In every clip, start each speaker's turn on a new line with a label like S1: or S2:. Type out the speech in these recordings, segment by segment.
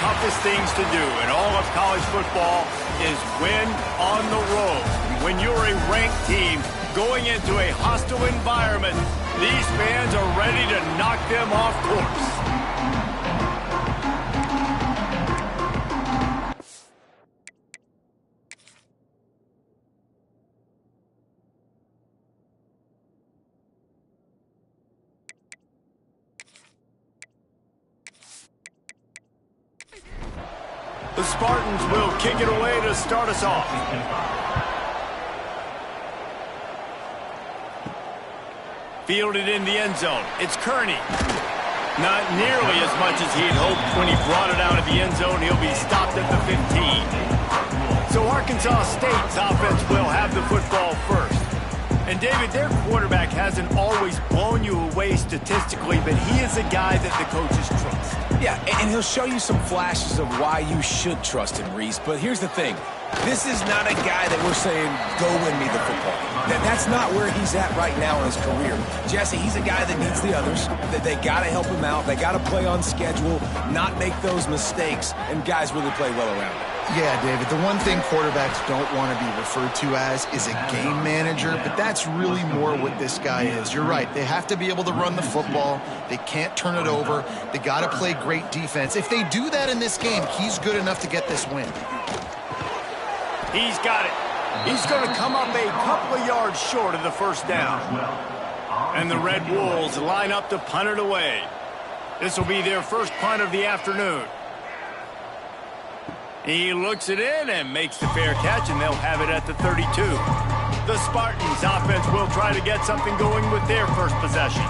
S1: toughest things to do in all of college football is win on the road. When you're a ranked team going into a hostile environment, these fans are ready to knock them off course. The Spartans will kick it away to start us off. Fielded in the end zone. It's Kearney. Not nearly as much as he had hoped when he brought it out of the end zone. He'll be stopped at the 15. So Arkansas State's offense will have the football first. And, David, their quarterback hasn't always blown you away statistically, but he is a guy that the coaches trust.
S2: Yeah, and he'll show you some flashes of why you should trust him, Reese. But here's the thing. This is not a guy that we're saying, go win me the football. That's not where he's at right now in his career. Jesse, he's a guy that needs the others. That they got to help him out. They got to play on schedule, not make those mistakes, and guys really play well around him.
S3: Yeah, David, the one thing quarterbacks don't want to be referred to as is a game manager, but that's really more what this guy is. You're right. They have to be able to run the football. They can't turn it over. They got to play great defense. If they do that in this game, he's good enough to get this win.
S1: He's got it. He's going to come up a couple of yards short of the first down. And the Red Wolves line up to punt it away. This will be their first punt of the afternoon. He looks it in and makes the fair catch, and they'll have it at the 32. The Spartans' offense will try to get something going with their first possession.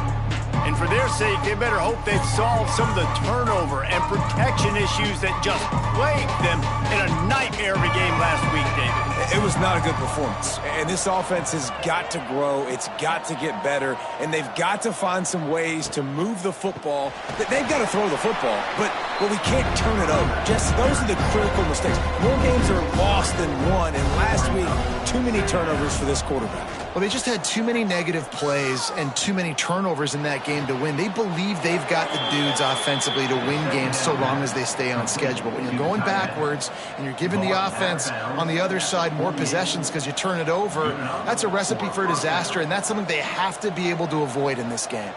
S1: And for their sake, they better hope they've solved some of the turnover and protection issues that just plagued them in a nightmare of a game last week, David.
S2: It was not a good performance. And this offense has got to grow. It's got to get better. And they've got to find some ways to move the football. They've got to throw the football, but we can't turn it over. Just those are the critical mistakes. More games are lost than won. And last week, too many turnovers for this quarterback.
S3: Well, they just had too many negative plays and too many turnovers in that game to win. They believe they've got the dudes offensively to win games so long as they stay on schedule. But when you're going backwards and you're giving the offense on the other side more possessions because you turn it over, that's a recipe for disaster, and that's something they have to be able to avoid in this game.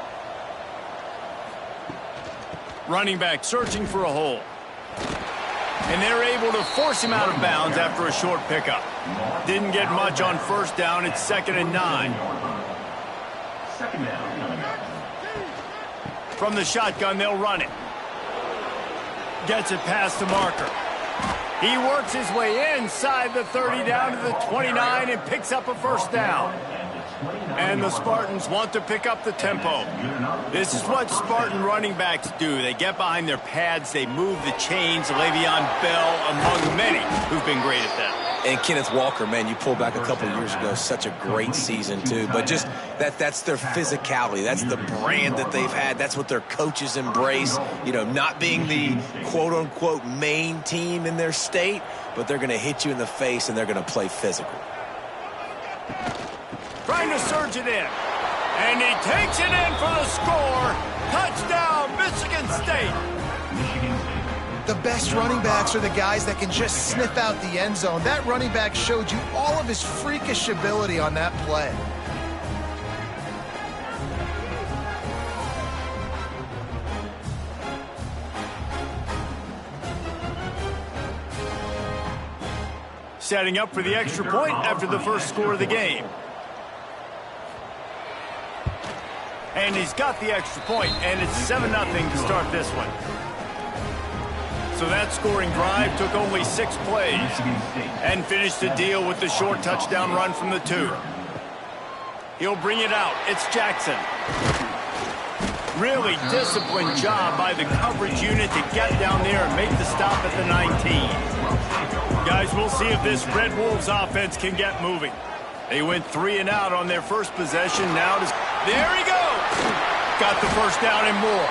S1: Running back searching for a hole. And they're able to force him out of bounds after a short pickup. Didn't get much on first down. It's 2nd and 9. From the shotgun, they'll run it. Gets it past the marker. He works his way inside the 30 down to the 29 and picks up a first down. And the Spartans want to pick up the tempo. This is what Spartan running backs do. They get behind their pads, they move the chains. Le'Veon Bell among many who've been great at that.
S2: And Kenneth Walker, man, you pulled back a couple of years ago, such a great season too. But just that's their physicality. That's the brand that they've had. That's what their coaches embrace. You know, not being the quote-unquote main team in their state, but they're going to hit you in the face and they're going to play physical.
S1: Trying to surge it in. And he takes it in for the score. Touchdown, Michigan State.
S3: The best running backs are the guys that can just sniff out the end zone. That running back showed you all of his freakish ability on that play.
S1: Setting up for the extra point after the first score of the game. And he's got the extra point, and it's 7-0 to start this one. So that scoring drive took only 6 plays and finished the deal with the short touchdown run from the 2. He'll bring it out. It's Jackson. Really disciplined job by the coverage unit to get down there and make the stop at the 19. Guys, we'll see if this Red Wolves offense can get moving. They went 3 and out on their first possession. Now there he goes. Got the first down and more.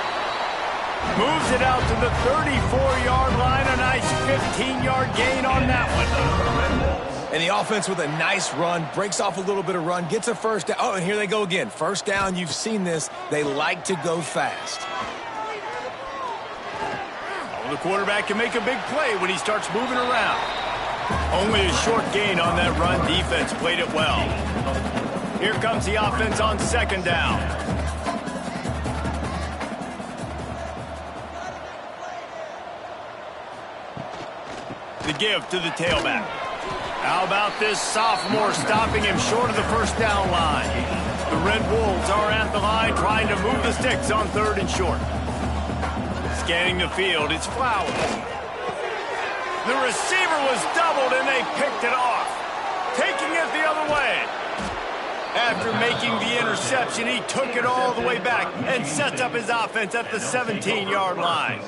S1: Moves it out to the 34-yard line. A nice 15-yard gain on that one.
S2: And the offense with a nice run, breaks off a little bit of run, gets a first down. Oh, and here they go again. First down, you've seen this. They like to go fast.
S1: Well, the quarterback can make a big play when he starts moving around. Only a short gain on that run. Defense played it well. Here comes the offense on second down. The give to the tailback. How about this sophomore stopping him short of the first down line? The Red Wolves are at the line trying to move the sticks on third and short. Scanning the field, it's Flowers. The receiver was doubled and they picked it off. Taking it the other way. After making the interception, he took it all the way back and sets up his offense at the 17-yard line.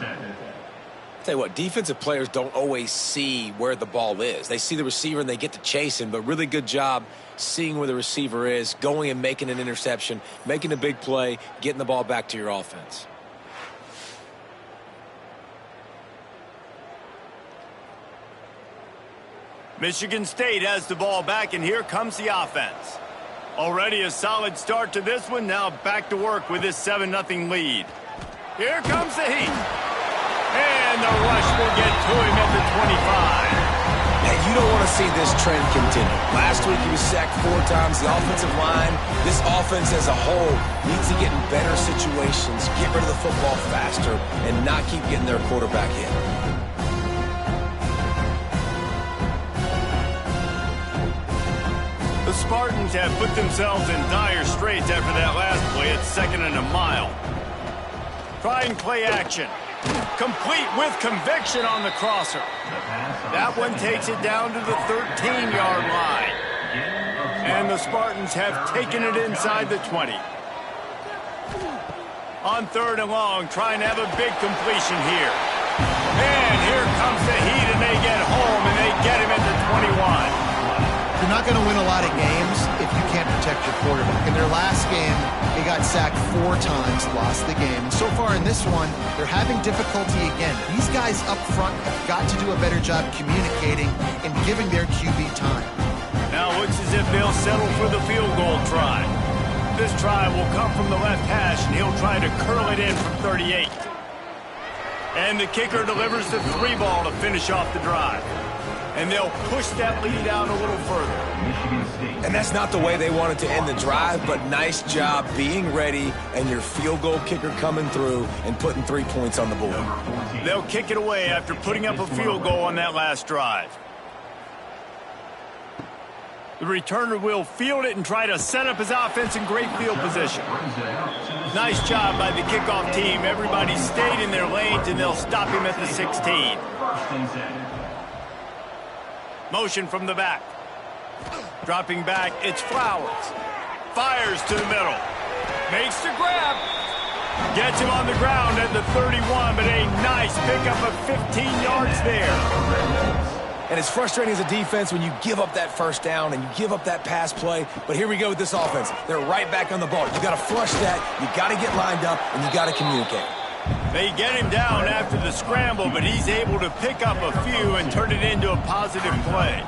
S2: Tell you what, defensive players don't always see where the ball is. They see the receiver and they get to chase him, but really good job seeing where the receiver is, going and making an interception, making a big play, getting the ball back to your offense.
S1: Michigan State has the ball back, and here comes the offense. Already a solid start to this one. Now back to work with this 7-0 lead. Here comes the heat. And the rush will get to him at the 25.
S2: And you don't want to see this trend continue. Last week he was sacked 4 times. The offensive line, this offense as a whole, needs to get in better situations, get rid of the football faster, and not keep getting their quarterback hit.
S1: The Spartans have put themselves in dire straits after that last play at 2nd and a mile. Trying play action. Complete with conviction on the crosser. That one takes it down to the 13-yard line. And the Spartans have taken it inside the 20. On 3rd and long, trying to have a big completion here. And here comes the heat, and they get home, and they get him at the 21.
S3: You're not going to win a lot of games if you can't protect your quarterback. In their last game, they got sacked 4 times, lost the game. And so far in this one, they're having difficulty again. These guys up front have got to do a better job communicating and giving their QB time.
S1: Now it looks as if they'll settle for the field goal try. This try will come from the left hash, and he'll try to curl it in from 38. And the kicker delivers the 3 ball to finish off the drive. And they'll push that lead out a little further.
S2: And that's not the way they wanted to end the drive, but nice job being ready and your field goal kicker coming through and putting 3 points on the board.
S1: They'll kick it away after putting up a field goal on that last drive. The returner will field it and try to set up his offense in great field position. Nice job by the kickoff team. Everybody stayed in their lanes, and they'll stop him at the 16. Motion from the back. Dropping back, it's Flowers. Fires to the middle. Makes the grab. Gets him on the ground at the 31, but a nice pickup of 15 yards there.
S2: And it's frustrating as a defense when you give up that first down and you give up that pass play. But here we go with this offense. They're right back on the ball. You got to flush that. You got to get lined up, and you got to communicate.
S1: They get him down after the scramble, but he's able to pick up a few and turn it into a positive play.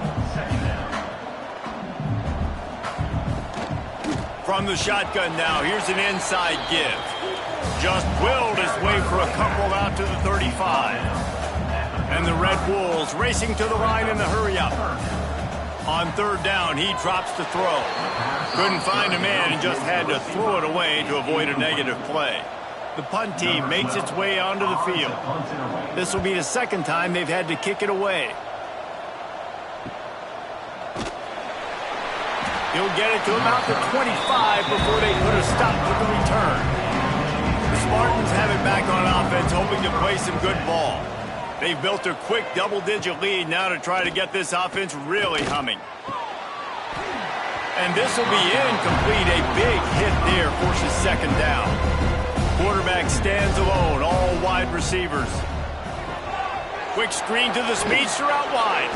S1: From the shotgun now, here's an inside give. Just willed his way for a couple out to the 35. And the Red Wolves racing to the line in the hurry-up. On 3rd down, he drops the throw. Couldn't find a man and just had to throw it away to avoid a negative play. The punt team makes its way onto the field. This will be the 2nd time they've had to kick it away. He'll get it to about the 25 before they put a stop to the return. The Spartans have it back on offense, hoping to play some good ball. They've built a quick double-digit lead now to try to get this offense really humming. And this will be incomplete. A big hit there forces 2nd down. Quarterback stands alone, all wide receivers. Quick screen to the speedster out wide.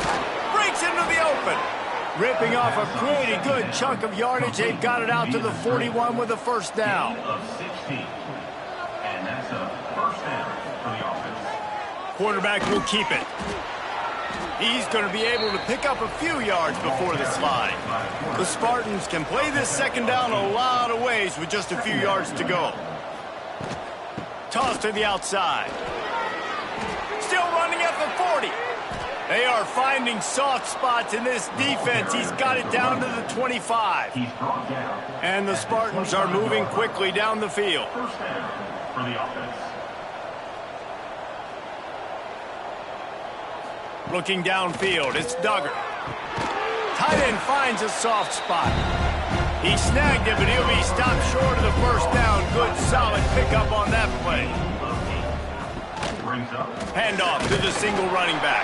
S1: Breaks into the open. Ripping off a pretty good chunk of yardage. They've got it out to the 41 with a 1st down.
S4: And that's a 1st down for the offense.
S1: Quarterback will keep it. He's going to be able to pick up a few yards before the slide. The Spartans can play this 2nd down a lot of ways with just a few yards to go. Toss to the outside. They are finding soft spots in this defense. He's got it down to the 25.
S4: He's brought down.
S1: And the Spartans are moving quickly down the field.
S4: First down for the offense.
S1: Looking downfield, it's Duggar. Tight end finds a soft spot. He snagged it, but he'll be stopped short of the first down. Good, solid pickup on that play.
S4: Brings up.
S1: Handoff to the single running back.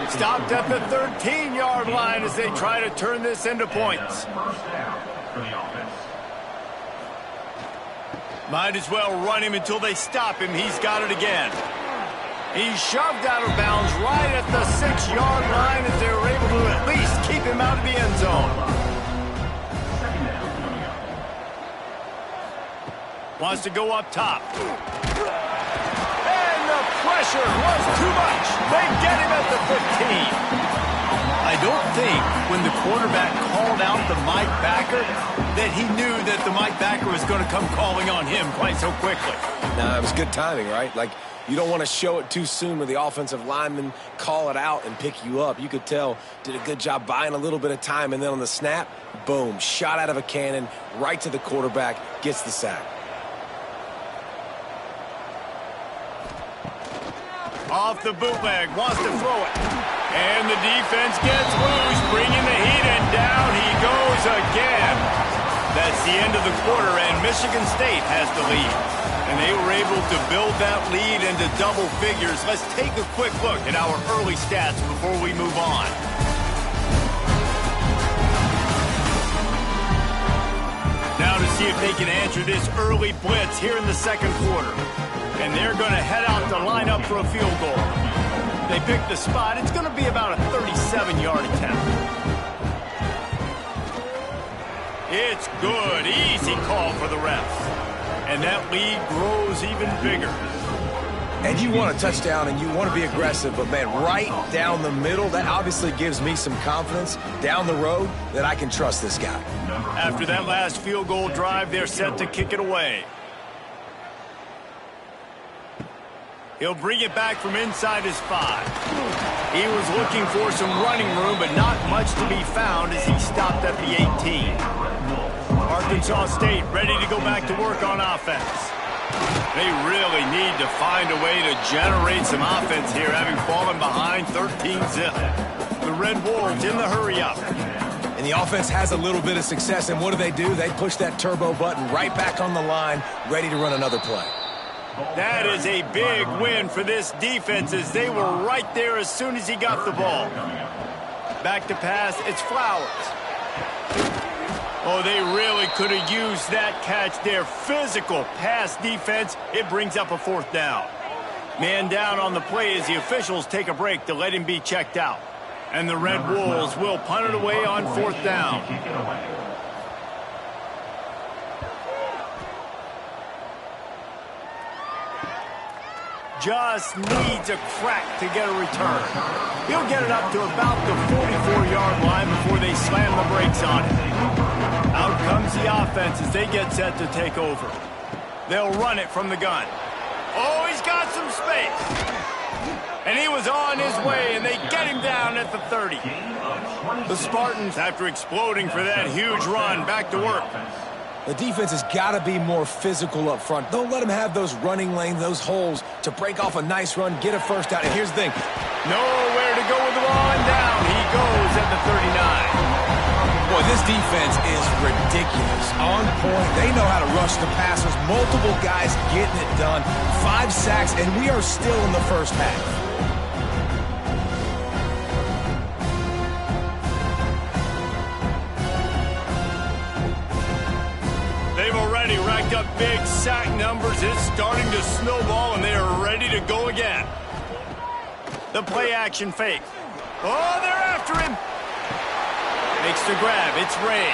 S1: Stopped at the 13-yard line as they try to turn this into points.
S4: First down for the offense.
S1: Might as well run him until they stop him. He's got it again. He's shoved out of bounds right at the 6-yard line as they were able to at least keep him out of the end zone.
S4: Second down coming up.
S1: Wants to go up top. And the pressure was too much. They get him at the 15. I don't think when the quarterback called out the Mike backer that he knew that the Mike backer was going to come calling on him quite so quickly.
S2: Nah, it was good timing, right? Like, you don't want to show it too soon with the offensive lineman call it out and pick you up. You could tell, did a good job buying a little bit of time, and then on the snap, boom, shot out of a cannon, right to the quarterback, gets the sack.
S1: Off the bootleg, wants to throw it. And the defense gets loose, bringing the heat, and down he goes again. That's the end of the quarter, and Michigan State has the lead. And they were able to build that lead into double figures. Let's take a quick look at our early stats before we move on. Now to see if they can answer this early blitz here in the second quarter. And they're going to head out to line up for a field goal. They pick the spot. It's going to be about a 37-yard attempt. It's good. Easy call for the refs. And that lead grows even bigger.
S2: And you want a touchdown and you want to be aggressive, but, man, right down the middle, that obviously gives me some confidence down the road that I can trust this guy.
S1: After that last field goal drive, they're set to kick it away. He'll bring it back from inside his 5. He was looking for some running room, but not much to be found as he stopped at the 18. Arkansas State ready to go back to work on offense. They really need to find a way to generate some offense here, having fallen behind 13-zip. The Red Wolves in the hurry-up.
S2: And the offense has a little bit of success, and what do? They push that turbo button right back on the line, ready to run another play.
S1: That is a big win for this defense as they were right there as soon as he got the ball. Back to pass, it's Flowers. Oh, they really could have used that catch there. Physical pass defense. It brings up a fourth down. Man down on the play as the officials take a break to let him be checked out. And the Red Wolves will punt it away on fourth down. Just needs a crack to get a return. He'll get it up to about the 44-yard line before they slam the brakes on it. Out comes the offense as they get set to take over. They'll run it from the gun. Oh, he's got some space. And he was on his way, and they get him down at the 30. The Spartans, after exploding for that huge run, back to work.
S2: The defense has got to be more physical up front. Don't let them have those running lanes, those holes to break off a nice run, get a first down. And here's the thing.
S1: Nowhere to go with the ball, and down he goes at the 39.
S2: Boy, this defense is ridiculous. On point. They know how to rush the passers. Multiple guys getting it done. 5 sacks, and we are still in the first half.
S1: Racked up big sack numbers. It's starting to snowball, and they are ready to go again. The play action fake. Oh, they're after him. Makes the grab. It's Ray.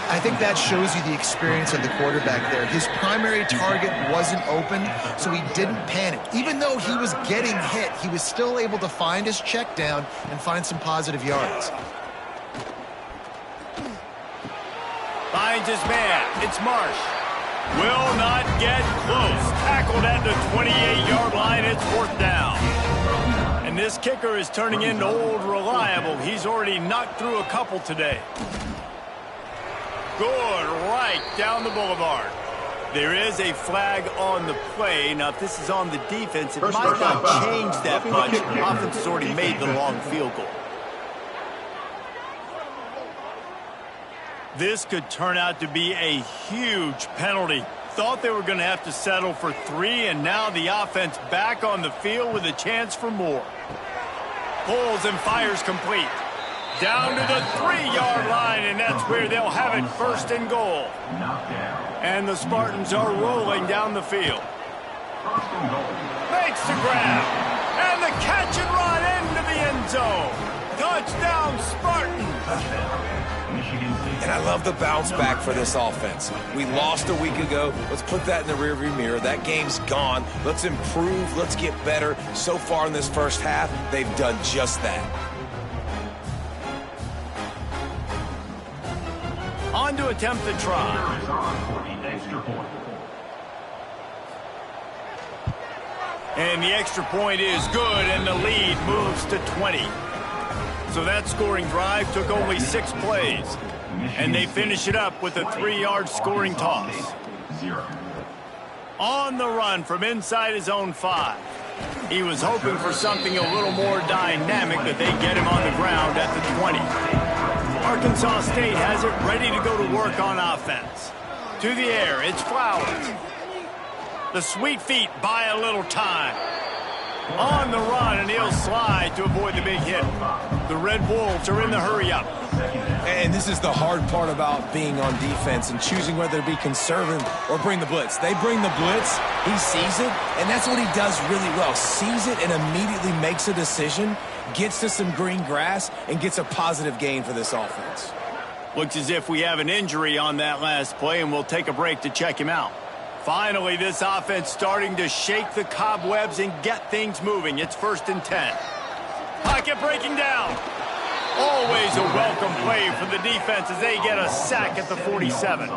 S3: I think that shows you the experience of the quarterback there. His primary target wasn't open, so he didn't panic. Even though he was getting hit, he was still able to find his check down and find some positive yards.
S1: Finds his man. It's Marsh. Will not get close. Tackled at the 28-yard line. It's fourth down. And this kicker is turning into old reliable. He's already knocked through a couple today. Good, right down the boulevard. There is a flag on the play. Now, if this is on the defense, it might not change that much. Offense has already made the long field goal. This could turn out to be a huge penalty. Thought they were going to have to settle for 3, and now the offense back on the field with a chance for more. Pulls and fires complete. Down to the 3-yard line, and that's where they'll have it, first and goal. And the Spartans are rolling down the field. Makes the grab, and the catch and run into the end zone. Touchdown, Spartans.
S2: And I love the bounce back for this offense. We lost a week ago. Let's put that in the rearview mirror. That game's gone. Let's improve. Let's get better. So far in this first half, they've done just that.
S1: On to attempt the try. And the extra point is good, and the lead moves to 20. So that scoring drive took only 6 plays. And they finish it up with a 3-yard scoring toss. On the run from inside his own 5. He was hoping for something a little more dynamic, but they get him on the ground at the 20. Arkansas State has it ready to go to work on offense. To the air, it's Flowers. The sweet feet buy a little time. On the run, and he'll slide to avoid the big hit. The Red Wolves are in the hurry-up.
S2: And this is the hard part about being on defense and choosing whether to be conservative or bring the blitz. They bring the blitz, he sees it, and that's what he does really well. Sees it and immediately makes a decision, gets to some green grass, and gets a positive gain for this offense.
S1: Looks as if we have an injury on that last play, and we'll take a break to check him out. Finally, this offense starting to shake the cobwebs and get things moving. It's 1st and 10. Pocket breaking down. Always a welcome play for the defense as they get a sack at the 47.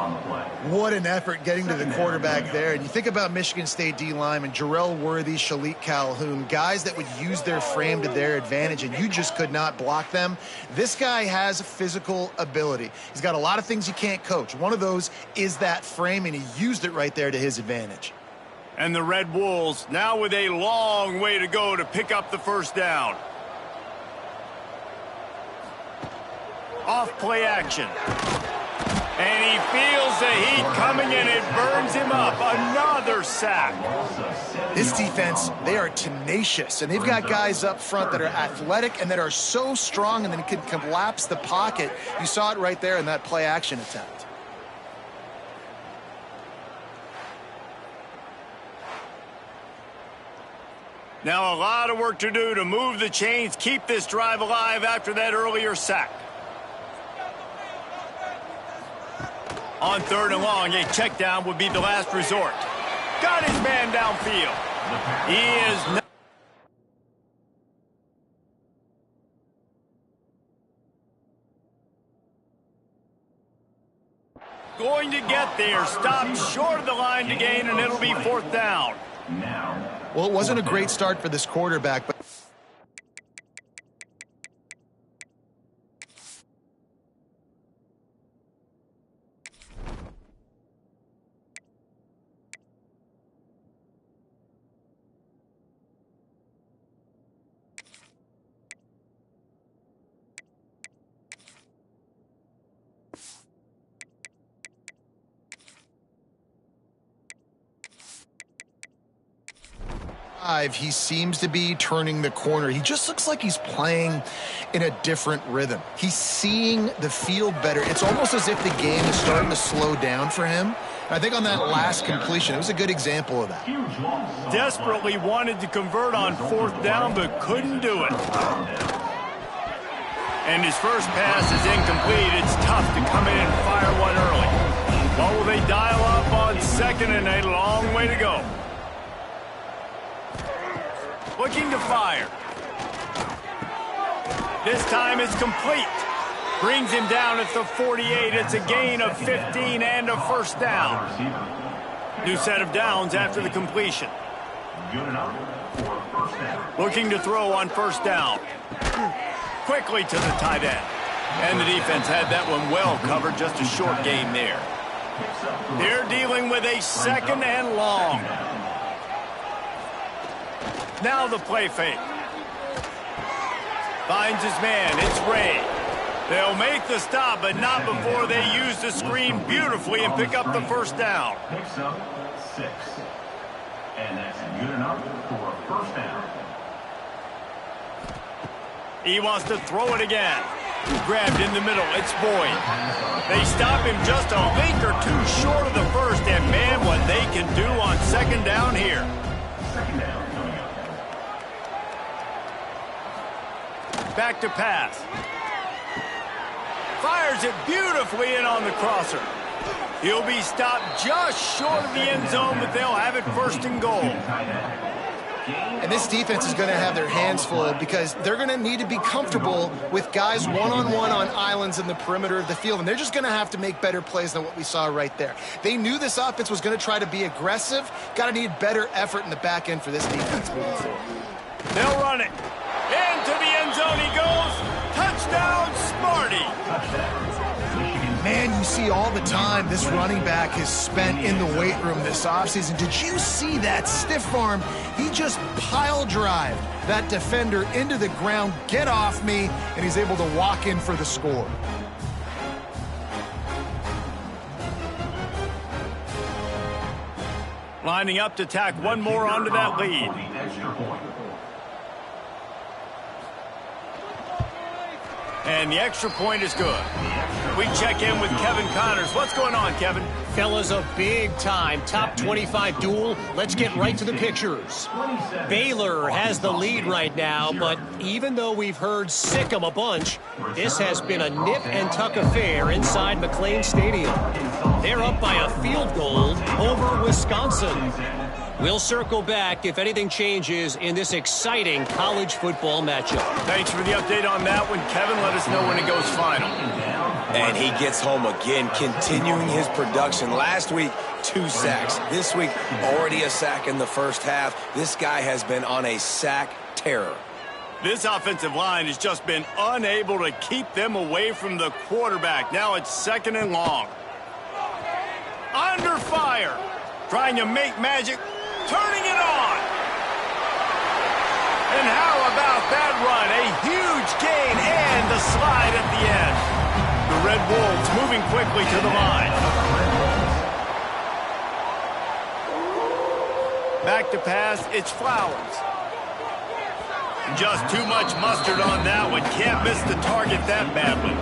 S3: What an effort getting to the quarterback there. And you think about Michigan State D-linemen, Jarrell Worthy, Shalik Calhoun, guys that would use their frame to their advantage, and you just could not block them. This guy has physical ability. He's got a lot of things you can't coach. One of those is that frame, and he used it right there to his advantage.
S1: And the Red Wolves now with a long way to go to pick up the first down. Off play action. And he feels the heat coming, and it burns him up. Another sack.
S3: This defense, they are tenacious, and they've got guys up front that are athletic and that are so strong and then can collapse the pocket. You saw it right there in that play action attempt.
S1: Now a lot of work to do to move the chains, keep this drive alive after that earlier sack. On 3rd and long, a check down would be the last resort. Got his man downfield. He is not going to get there. Stopped short of the line to gain, and it'll be 4th down.
S3: Well, it wasn't a great start for this quarterback, but he seems to be turning the corner. He just looks like he's playing in a different rhythm. He's seeing the field better. It's almost as if the game is starting to slow down for him. I think on that last completion, it was a good example of that.
S1: Desperately wanted to convert on 4th down, but couldn't do it. And his first pass is incomplete. It's tough to come in and fire one early. Well, will they dial up on 2nd and a long way to go? Looking to fire. This time it's complete. Brings him down at the 48. It's a gain of 15 and a first down. New set of downs after the completion.
S4: Good enough. for first down.
S1: Looking to throw on first down. Quickly to the tight end. And the defense had that one well covered, just a short gain there. They're dealing with a second and long. Now the play fake. Finds his man, it's Ray. They'll make the stop, but not before they use the screen beautifully and pick up the first down.
S4: Picks up 6. And that's good enough for a first down.
S1: He wants to throw it again. Grabbed in the middle, it's Boyd. They stop him just a link or two short of the first, and man, what they can do on second down here.
S4: Second down coming up.
S1: Back to pass. Fires it beautifully in on the crosser. He'll be stopped just short of the end zone, but they'll have it first and goal.
S3: And this defense is going to have their hands full because they're going to need to be comfortable with guys one-on-one on islands in the perimeter of the field, and they're just going to have to make better plays than what we saw right there. They knew this offense was going to try to be aggressive. Got to need better effort in the back end for this defense moving forward.
S1: They'll run it. Into the end zone he goes. Touchdown, Smarty.
S3: Man, you see all the time this running back has spent in the weight room this offseason. Did you see that stiff arm? He just pile drived that defender into the ground, get off me, and he's able to walk in for the score.
S1: Lining up to tack one more onto that lead. And the extra point is good. We check in with Kevin Connors. What's going on, Kevin?
S5: Fellas, a big-time top 25 duel. Let's get right to the pictures. Baylor has the lead right now, but even though we've heard sick 'em a bunch, this has been a nip-and-tuck affair inside McLean Stadium. They're up by a field goal over Wisconsin. We'll circle back if anything changes in this exciting college football matchup.
S1: Thanks for the update on that one, Kevin. Let us know when it goes final.
S2: And he gets home again, continuing his production. Last week, 2 sacks. This week, already a sack in the first half. This guy has been on a sack terror.
S1: This offensive line has just been unable to keep them away from the quarterback. Now it's second and long. Under fire. Trying to make magic. Turning it on. And how about that run? A huge gain and the slide at the end. The Red Wolves moving quickly to the line. Back to pass, it's Flowers. Just too much mustard on that one. Can't miss the target that badly.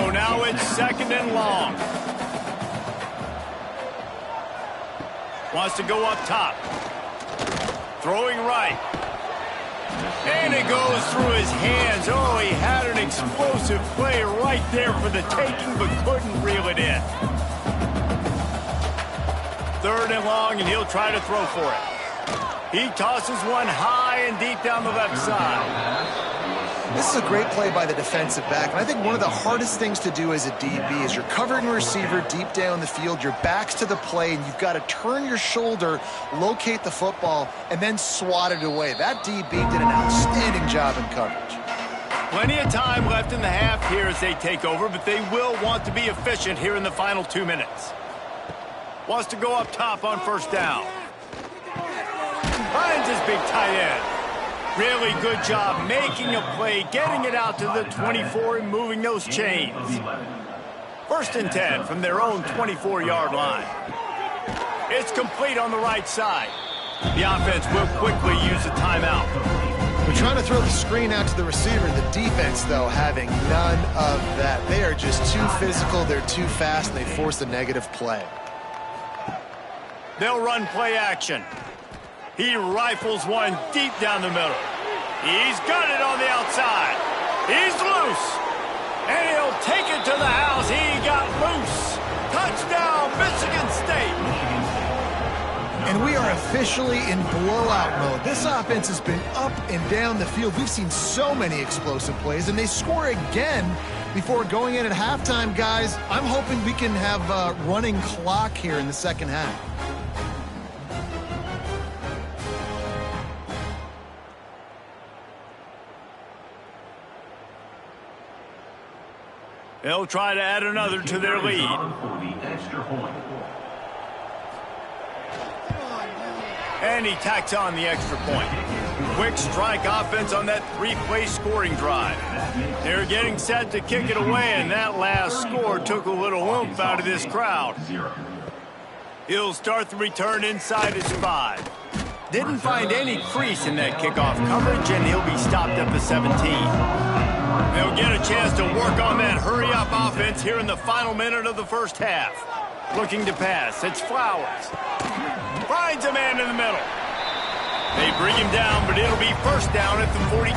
S1: So now it's second and long. Wants to go up top. Throwing right. And it goes through his hands. Oh, he had an explosive play right there for the taking, but couldn't reel it in. Third and long, and he'll try to throw for it. He tosses one high and deep down the left side.
S3: This is a great play by the defensive back, and I think one of the hardest things to do as a DB is you're covering a receiver deep down the field, your back's to the play, and you've got to turn your shoulder, locate the football, and then swat it away. That DB did an outstanding job in coverage.
S1: Plenty of time left in the half here as they take over, but they will want to be efficient here in the final 2 minutes. Wants to go up top on first down. Finds his big tight end. Really good job making a play, getting it out to the 24 and moving those chains. First and 10 from their own 24-yard line. It's complete on the right side. The offense will quickly use a timeout.
S3: We're trying to throw the screen out to the receiver. The defense, though, having none of that. They are just too physical, they're too fast, and they force a negative play.
S1: They'll run play action. He rifles one deep down the middle. He's got it on the outside. He's loose. And he'll take it to the house. He got loose. Touchdown, Michigan State.
S3: And we are officially in blowout mode. This offense has been up and down the field. We've seen so many explosive plays, and they score again before going in at halftime, guys. I'm hoping we can have a running clock here in the second half.
S1: They'll try to add another to their lead. And he tacks on the extra point. Quick strike offense on that three-play scoring drive. They're getting set to kick it away, and that last score took a little oomph out of this crowd. He'll start the return inside his 5. Didn't find any crease in that kickoff coverage, and he'll be stopped at the 17. They'll get a chance to work on that hurry-up offense here in the final minute of the first half. Looking to pass. It's Flowers. Finds a man in the middle. They bring him down, but it'll be first down at the 42.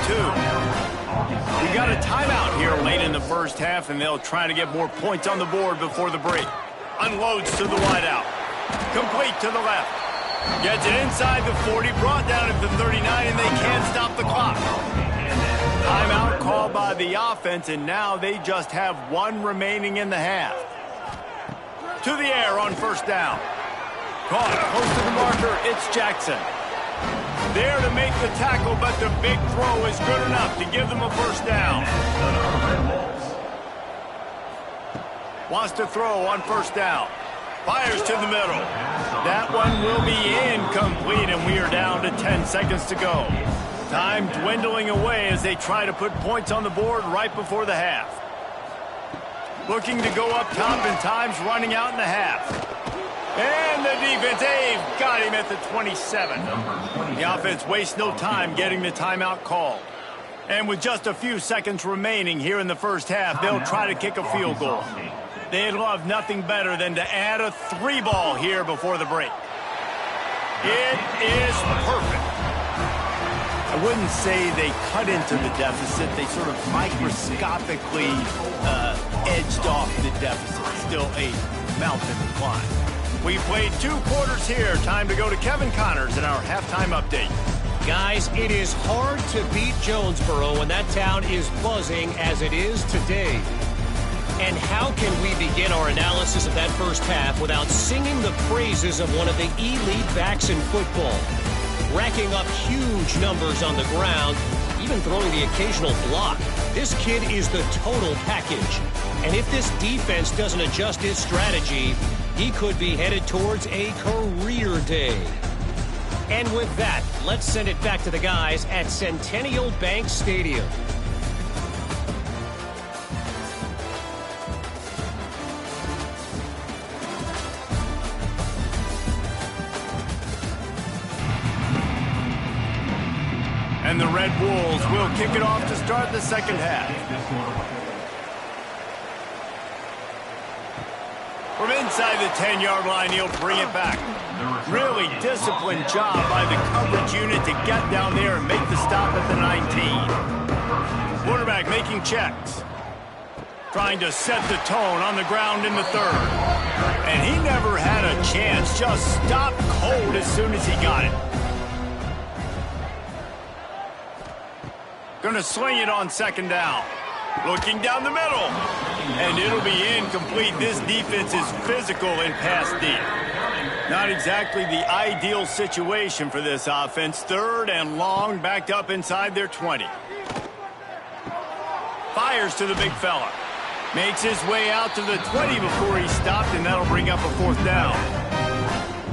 S1: We got a timeout here late in the first half, and they'll try to get more points on the board before the break. Unloads to the wideout. Complete to the left. Gets it inside the 40, brought down at the 39, and they can't stop the clock. Timeout called by the offense, and now they just have one remaining in the half. To the air on first down. Caught close to the marker, it's Jackson. There to make the tackle, but the big throw is good enough to give them a first down. Wants to throw on first down. Fires to the middle. That one will be incomplete, and we are down to 10 seconds to go. Time dwindling away as they try to put points on the board right before the half. Looking to go up top, and time's running out in the half. And the defense, they've got him at the 27. The offense wastes no time getting the timeout called. And with just a few seconds remaining here in the first half, they'll try to kick a field goal. They'd love nothing better than to add a 3-ball here before the break. It is perfect. I wouldn't say they cut into the deficit. They sort of microscopically edged off the deficit. Still a mountain to climb. We played 2 quarters here. Time to go to Kevin Connors in our halftime update.
S5: Guys, it is hard to beat Jonesboro when that town is buzzing as it is today. And how can we begin our analysis of that first half without singing the praises of one of the elite backs in football? Racking up huge numbers on the ground, even throwing the occasional block. This kid is the total package. And if this defense doesn't adjust its strategy, he could be headed towards a career day. And with that, let's send it back to the guys at Centennial Bank Stadium.
S1: And the Red Wolves will kick it off to start the second half. From inside the 10-yard line, he'll bring it back. Really disciplined job by the coverage unit to get down there and make the stop at the 19. Quarterback making checks. Trying to set the tone on the ground in the third. And he never had a chance, just stopped cold as soon as he got it. Gonna sling it on second down. Looking down the middle. And it'll be incomplete. This defense is physical in pass deep. Not exactly the ideal situation for this offense. 3rd and long, backed up inside their 20. Fires to the big fella. Makes his way out to the 20 before he stopped, and that'll bring up a 4th down.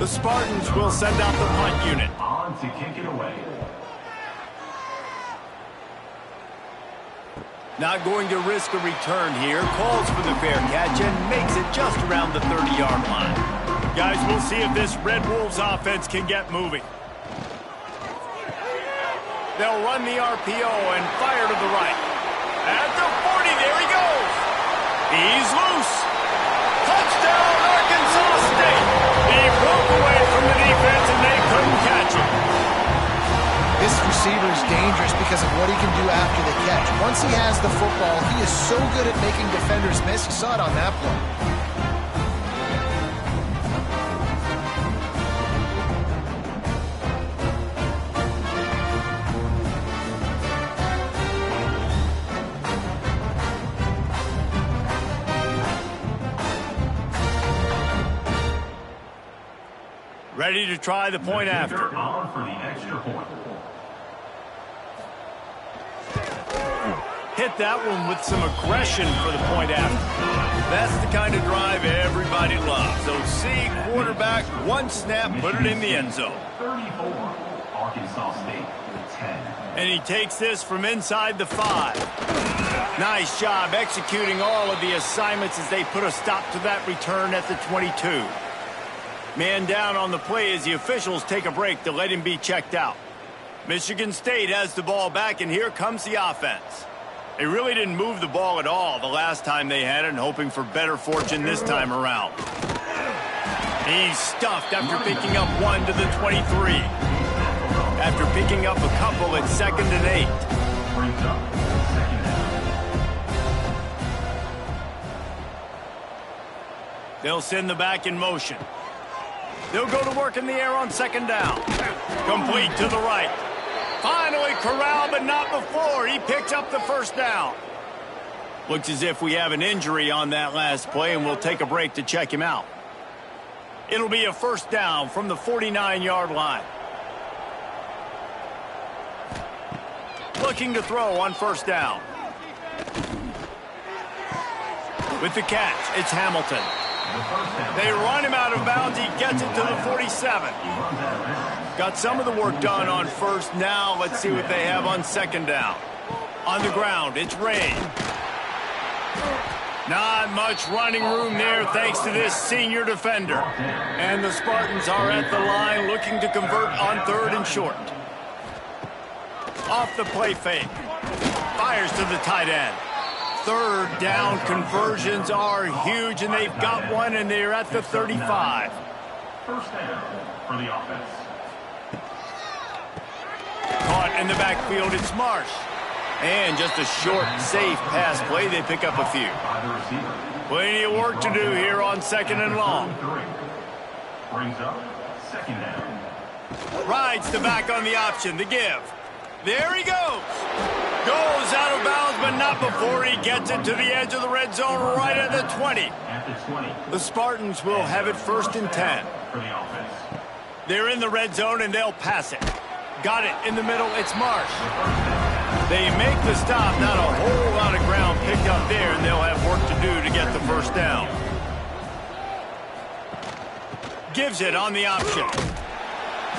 S1: The Spartans will send out the punt unit.
S4: On to kick it away.
S1: Not going to risk a return here. Calls for the fair catch and makes it just around the 30-yard line. Guys, we'll see if this Red Wolves offense can get moving. They'll run the RPO and fire to the right. At the 40, there he goes. He's loose. Touchdown, Arkansas State. He broke away from the defense and they couldn't catch him.
S3: This receiver is dangerous because of what he can do after the catch. Once he has the football, he is so good at making defenders miss. You saw it on that play.
S1: Ready to try the point after.
S4: On for the extra point.
S1: Hit that one with some aggression for the point after. That's the kind of drive everybody loves. So see, quarterback, one snap, put it in the end zone.
S4: 34, Arkansas State with 10.
S1: And he takes this from inside the 5. Nice job executing all of the assignments as they put a stop to that return at the 22. Man down on the play as the officials take a break to let him be checked out. Michigan State has the ball back, and here comes the offense. They really didn't move the ball at all the last time they had it, and hoping for better fortune this time around. He's stuffed after picking up one to the 23. After picking up a couple, it's 2nd and 8.
S4: Brings up second down.
S1: They'll send the back in motion. They'll go to work in the air on 2nd down. Complete to the right. Finally corralled, but not before. He picks up the 1st down. Looks as if we have an injury on that last play, and we'll take a break to check him out. It'll be a 1st down from the 49-yard line. Looking to throw on 1st down. With the catch, it's Hamilton. They run him out of bounds. He gets it to the 47. Got some of the work done on 1st. Now let's see what they have on 2nd down. On the ground, it's Ray. Not much running room there thanks to this senior defender. And the Spartans are at the line looking to convert on 3rd and short. Off the play fake. Fires to the tight end. 3rd down conversions are huge, and they've got one, and they're at the 35.
S4: 1st down for the offense.
S1: Caught in the backfield, it's Marsh. And just a short, safe pass play. They pick up a few.
S4: By the receiver.
S1: Plenty of work to do here on 2nd and long.
S4: Brings up 2nd down.
S1: Rides the back on the option, the give. There he goes. Goes out of bounds, but not before he gets it to the edge of the red zone right at the 20.
S4: At the 20.
S1: The Spartans will have it 1st and 10.
S4: For the offense.
S1: They're in the red zone, and they'll pass it. Got it in the middle, it's Marsh. They make the stop, not a whole lot of ground picked up there, and they'll have work to do to get the 1st down. Gives it on the option.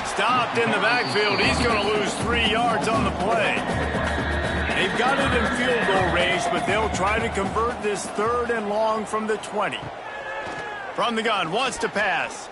S1: Stopped in the backfield. He's going to lose 3 yards on the play. They've got it in field goal range, but they'll try to convert this 3rd and long from the 20. From the gun, wants to pass.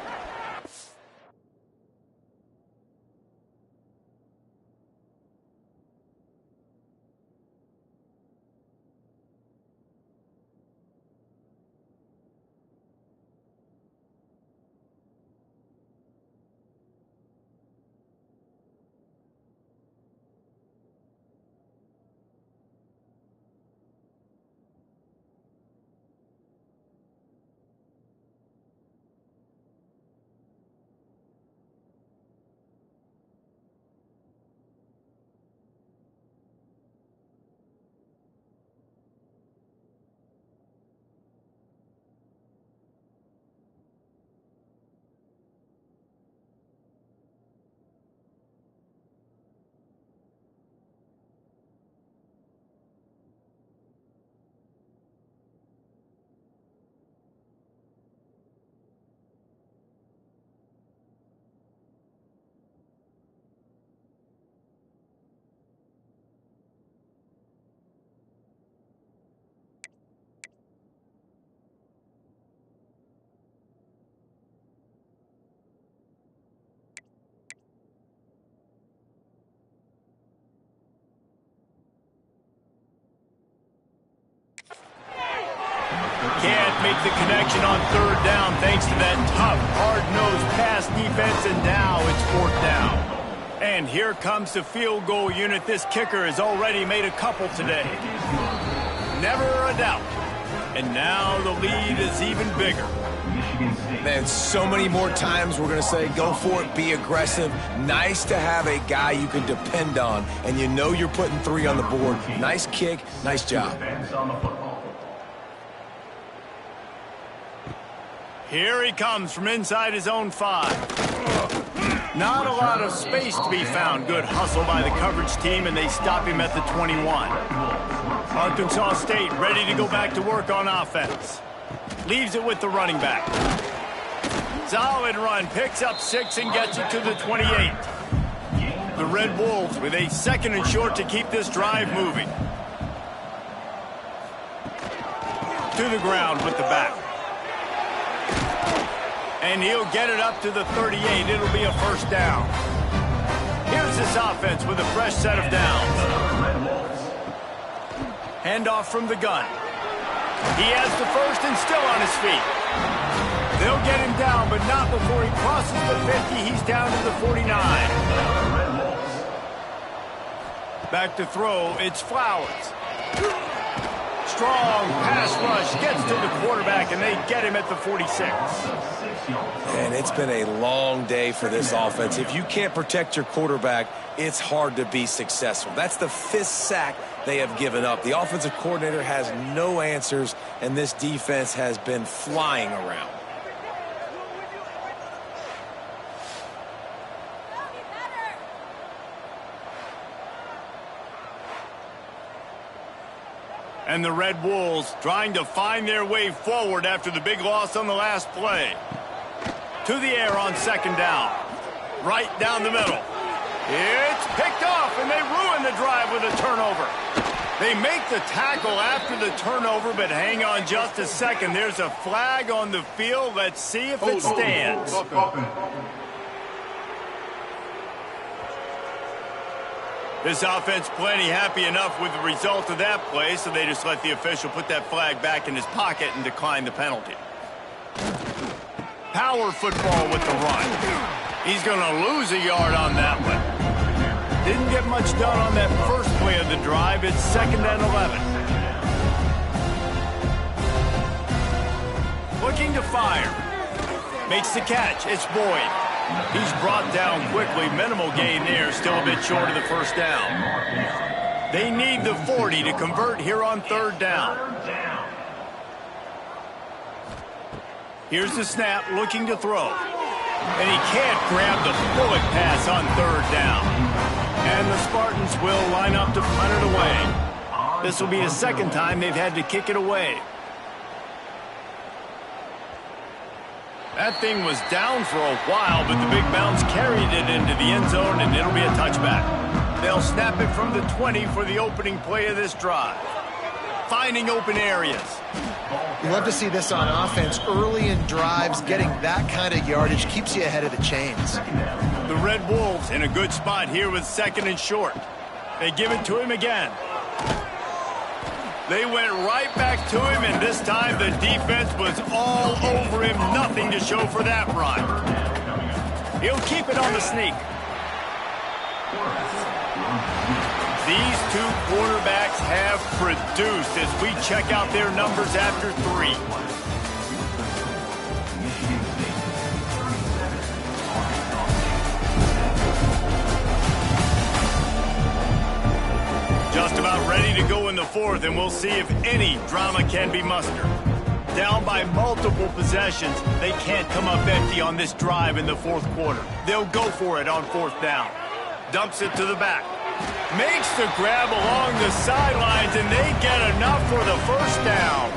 S1: Can't make the connection on 3rd down thanks to that tough, hard-nosed pass defense, and now it's 4th down. And here comes the field goal unit. This kicker has already made a couple today. Never a doubt. And now the lead is even bigger.
S2: Man, so many more times we're going to say, go for it, be aggressive. Nice to have a guy you can depend on, and you know you're putting 3 on the board. Nice kick, nice job.
S1: Here he comes from inside his own 5. Not a lot of space to be found. Good hustle by the coverage team, and they stop him at the 21. Arkansas State ready to go back to work on offense. Leaves it with the running back. Solid run, picks up 6 and gets it to the 28. The Red Wolves with a 2nd and short to keep this drive moving. To the ground with the back. And he'll get it up to the 38. It'll be a first down. Here's this offense with a fresh set of downs. Handoff from the gun. He has the first and still on his feet. They'll get him down, but not before he crosses the 50. He's down to the 49. Back to throw, it's Flowers. Strong pass rush, gets to the quarterback, and they get him at the 46.
S2: And it's been a long day for this offense. If you can't protect your quarterback, it's hard to be successful. That's the 5th sack they have given up. The offensive coordinator has no answers, and this defense has been flying around.
S1: And the Red Wolves trying to find their way forward after the big loss on the last play. To the air on 2nd down. Right down the middle. It's picked off, and they ruin the drive with a turnover. They make the tackle after the turnover, but hang on just a second. There's a flag on the field. Let's see if it stands. This offense plenty happy enough with the result of that play, so they just let the official put that flag back in his pocket and decline the penalty. Power football with the run. He's going to lose a yard on that one. Didn't get much done on that first play of the drive. It's 2nd and 11. Looking to fire. Makes the catch. It's Boyd. He's brought down quickly. Minimal gain there. Still a bit short of the first down. They need the 40 to convert here on 3rd down. Here's the snap, looking to throw. And he can't grab the bullet pass on 3rd down. And the Spartans will line up to punt it away. This will be the 2nd time they've had to kick it away. That thing was down for a while, but the big bounce carried it into the end zone, and it'll be a touchback. They'll snap it from the 20 for the opening play of this drive. Finding open areas.
S3: You love to see this on offense. Early in drives, getting that kind of yardage keeps you ahead of the chains.
S1: The Red Wolves in a good spot here with 2nd and short. They give it to him again. They went right back to him, and this time the defense was all over him. Nothing to show for that run. He'll keep it on the sneak. These two quarterbacks have produced as we check out their numbers after 3. Just about ready to go in the 4th, and we'll see if any drama can be mustered. Down by multiple possessions, they can't come up empty on this drive in the 4th quarter. They'll go for it on 4th down. Dumps it to the back. Makes the grab along the sidelines, and they get enough for the first down.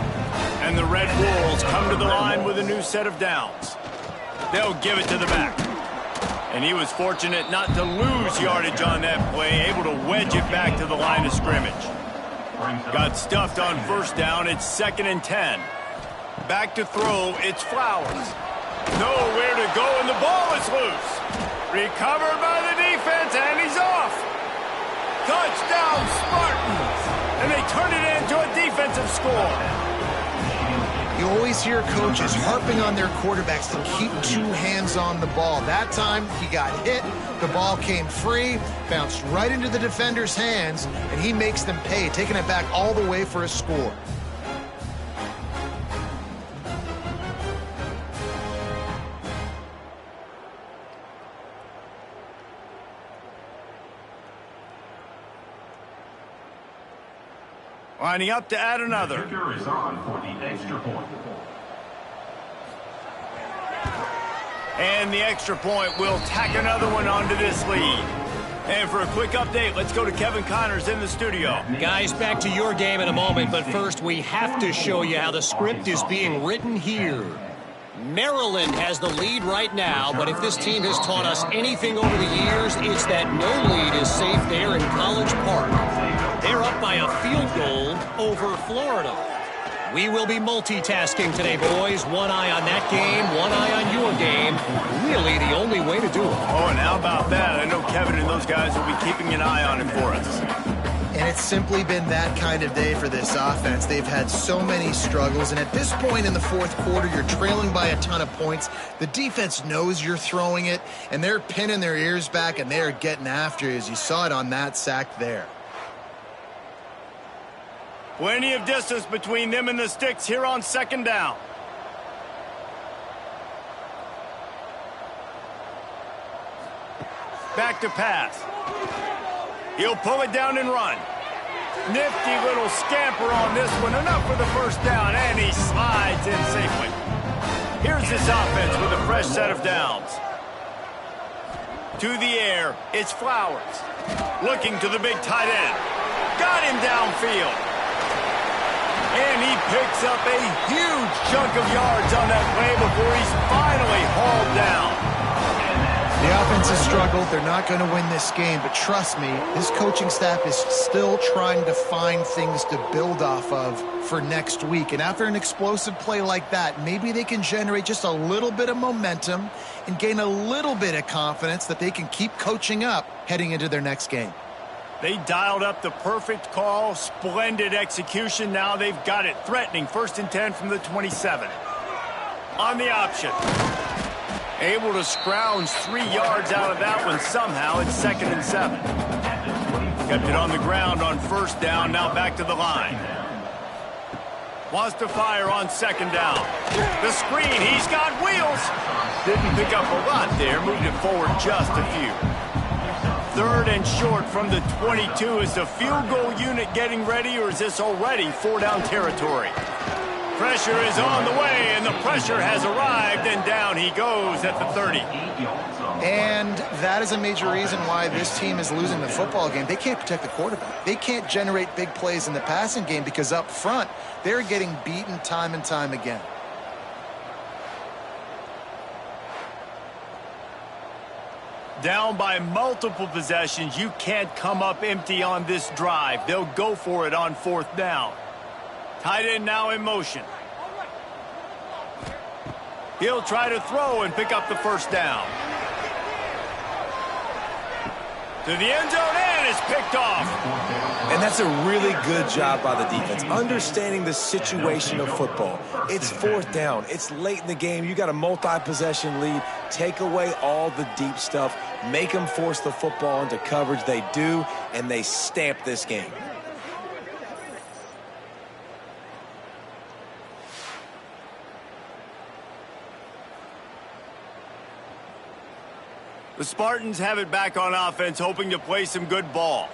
S1: And the Red Wolves come to the line with a new set of downs. They'll give it to the back. And he was fortunate not to lose yardage on that play, able to wedge it back to the line of scrimmage. Got stuffed on 1st down. It's 2nd and 10. Back to throw. It's Flowers. Nowhere to go, and the ball is loose. Recovered by the defense, and he's off. Touchdown, Spartans. And they turn it into a defensive score.
S3: You always hear coaches harping on their quarterbacks to keep 2 hands on the ball. That time, he got hit. The ball came free, bounced right into the defender's hands, and he makes them pay, taking it back all the way for a score.
S1: Lining up to add another.
S4: Kicker is on for the extra point.
S1: And the extra point will tack another one onto this lead. And for a quick update, let's go to Kevin Connors in the studio.
S5: Guys, back to your game in a moment, but first we have to show you how the script is being written here. Maryland has the lead right now, but if this team has taught us anything over the years, it's that no lead is safe there in College Park. They're up by a field goal over Florida. We will be multitasking today, boys. One eye on that game, one eye on your game. Really the only way to do it.
S1: Oh, and how about that? I know Kevin and those guys will be keeping an eye on it for us.
S3: And it's simply been that kind of day for this offense. They've had so many struggles, and at this point in the fourth quarter, you're trailing by a ton of points. The defense knows you're throwing it, and they're pinning their ears back, and they're getting after you, as you saw it on that sack there.
S1: Plenty of distance between them and the sticks here on second down. Back to pass. He'll pull it down and run. Nifty little scamper on this one. Enough for the first down, and he slides in safely. Here's his offense with a fresh set of downs. To the air, it's Flowers. Looking to the big tight end. Got him downfield. And he picks up a huge chunk of yards on that play before he's finally hauled down.
S3: The offense has struggled. They're not going to win this game, but trust me, this coaching staff is still trying to find things to build off of for next week. And after an explosive play like that, maybe they can generate just a little bit of momentum and gain a little bit of confidence that they can keep coaching up heading into their next game.
S1: They dialed up the perfect call, splendid execution. Now they've got it threatening. 1st and 10 from the 27. On the option. Able to scrounge 3 yards out of that one somehow. It's 2nd and 7. Kept it on the ground on 1st down. Now back to the line. Wants to fire on 2nd down. The screen. He's got wheels. Didn't pick up a lot there. Moved it forward just a few. 3rd and short from the 22. Is the field goal unit getting ready, or is this already 4-down territory? Pressure is on the way, and the pressure has arrived, and down he goes at the 30.
S3: And that is a major reason why this team is losing the football game. They can't protect the quarterback. They can't generate big plays in the passing game because up front, they're getting beaten time and time again.
S1: Down by multiple possessions, you can't come up empty on this drive. They'll go for it on 4th down. Tight end now in motion. He'll try to throw and pick up the 1st down. To the end zone, and it's picked off.
S2: And that's a really good job by the defense, understanding the situation of football. It's 4th down. It's late in the game. You got a multi-possession lead. Take away all the deep stuff. Make them force the football into coverage. They do, and they stamp this game.
S1: The Spartans have it back on offense, hoping to play some good ball.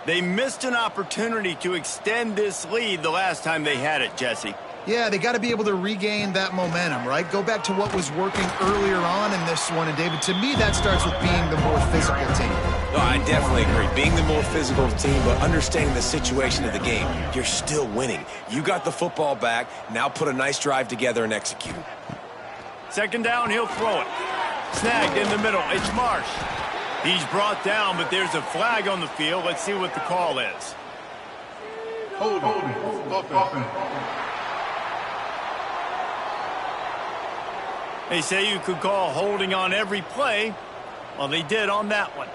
S1: They missed an opportunity to extend this lead the last time they had it, Jesse.
S3: Yeah, they got to be able to regain that momentum, right? Go back to what was working earlier on in this one. And, David, to me, that starts with being the more physical team.
S2: No, I definitely agree. Being the more physical team, but understanding the situation of the game. You're still winning. You got the football back. Now put a nice drive together and execute.
S1: 2nd down, he'll throw it. Snagged in the middle. It's Marsh. He's brought down, but there's a flag on the field. Let's see what the call is.
S4: Hold on.
S1: They say you could call holding on every play. Well, they did on that one.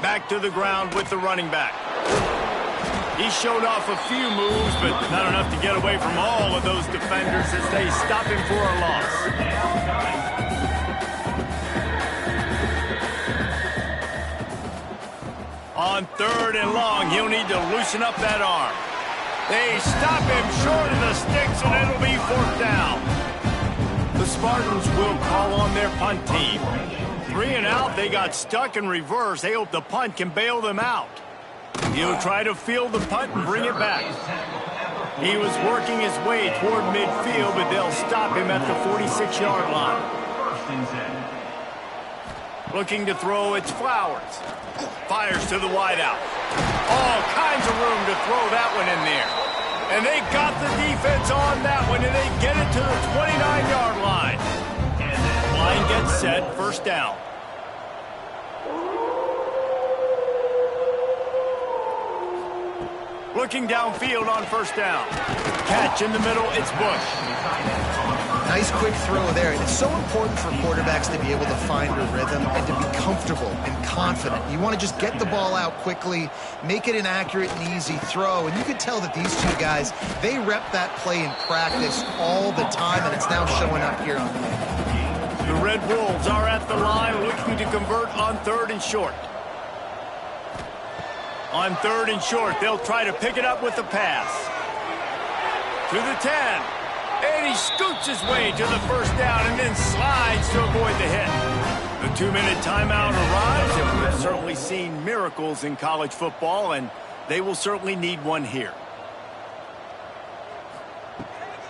S1: Back to the ground with the running back. He showed off a few moves, but not enough to get away from all of those defenders as they stop him for a loss. On 3rd and long, he'll need to loosen up that arm. They stop him short of the sticks, and it'll be 4th down. The Spartans will call on their punt team. 3 and out, they got stuck in reverse. They hope the punt can bail them out. He'll try to field the punt and bring it back. He was working his way toward midfield, but they'll stop him at the 46-yard line.
S4: 1st and 10.
S1: Looking to throw, it's Flowers. Fires to the wideout. All kinds of room to throw that one in there. And they got the defense on that one, and they get it to the 29-yard line. Line gets set, first down. Looking downfield on first down. Catch in the middle, it's Bush.
S3: Nice quick throw there. It's so important for quarterbacks to be able to find a rhythm and to be comfortable and confident. You want to just get the ball out quickly, make it an accurate and easy throw. And you can tell that these two guys, they rep that play in practice all the time, and it's now showing up here on the field.
S1: The Red Wolves are at the line looking to convert on 3rd and short. On 3rd and short, they'll try to pick it up with the pass. To the 10. And he scoots his way to the first down and then slides to avoid the hit. The 2-minute timeout arrives, and we've certainly seen miracles in college football, and they will certainly need one here.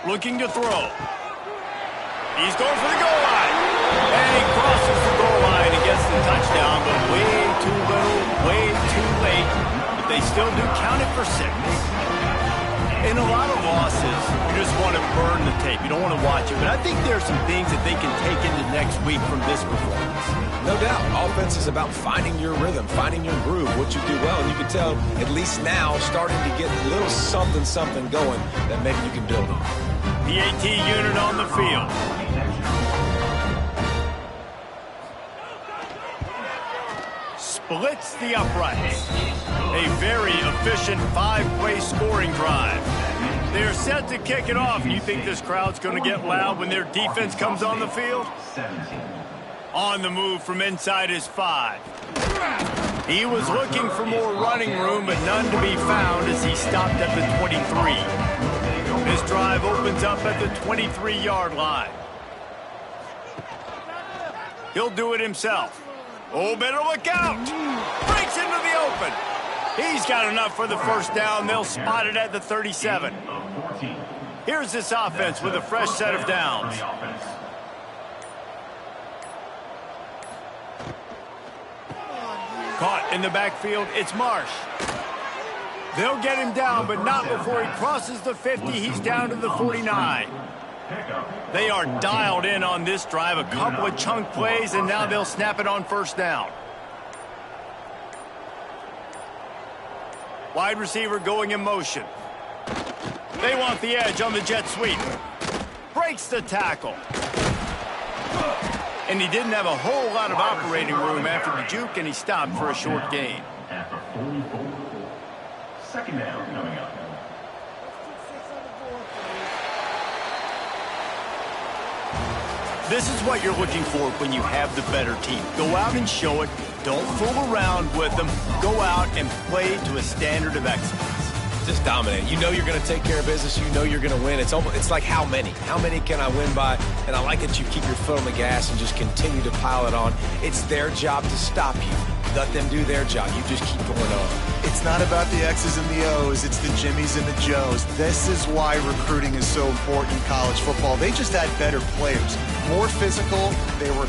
S1: Looking to throw. He's going for the goal line. And he crosses the goal line and gets the touchdown, but way too little, way too late. But they still do count it for 6. In a lot of losses, you just want to burn the tape. You don't want to watch it. But I think there are some things that they can take into next week from this performance.
S2: No doubt. Offense is about finding your rhythm, finding your groove, what you do well. And you can tell, at least now, starting to get a little something going that maybe you can build on.
S1: The AT unit on the field. Splits the uprights. A very efficient 5-play scoring drive. They're set to kick it off. You think this crowd's going to get loud when their defense comes on the field? On the move from inside his 5. He was looking for more running room, but none to be found as he stopped at the 23. This drive opens up at the 23-yard line. He'll do it himself. Oh, better look out. Breaks into the open. He's got enough for the first down. They'll spot it at the 37. Here's this offense with a fresh set of downs. Caught in the backfield, it's Marsh. They'll get him down, but not before he crosses the 50. He's down to the 49. They are dialed in on this drive. A couple of chunk plays, and now they'll snap it on first down. Wide receiver going in motion. They want the edge on the jet sweep. Breaks the tackle. And he didn't have a whole lot of operating room after the juke, and he stopped for a short gain.
S4: After 44. Second down coming up.
S1: This is what you're looking for when you have the better team. Go out and show it. Don't fool around with them. Go out and play to a standard of excellence.
S2: Just dominate. You know you're going to take care of business. You know you're going to win. It's like how many? How many can I win by? And I like that you keep your foot on the gas and just continue to pile it on. It's their job to stop you. Let them do their job. You just keep going on.
S3: It's not about the X's and the O's. It's the Jimmies and the Joes. This is why recruiting is so important in college football. They just had better players. More physical. They were...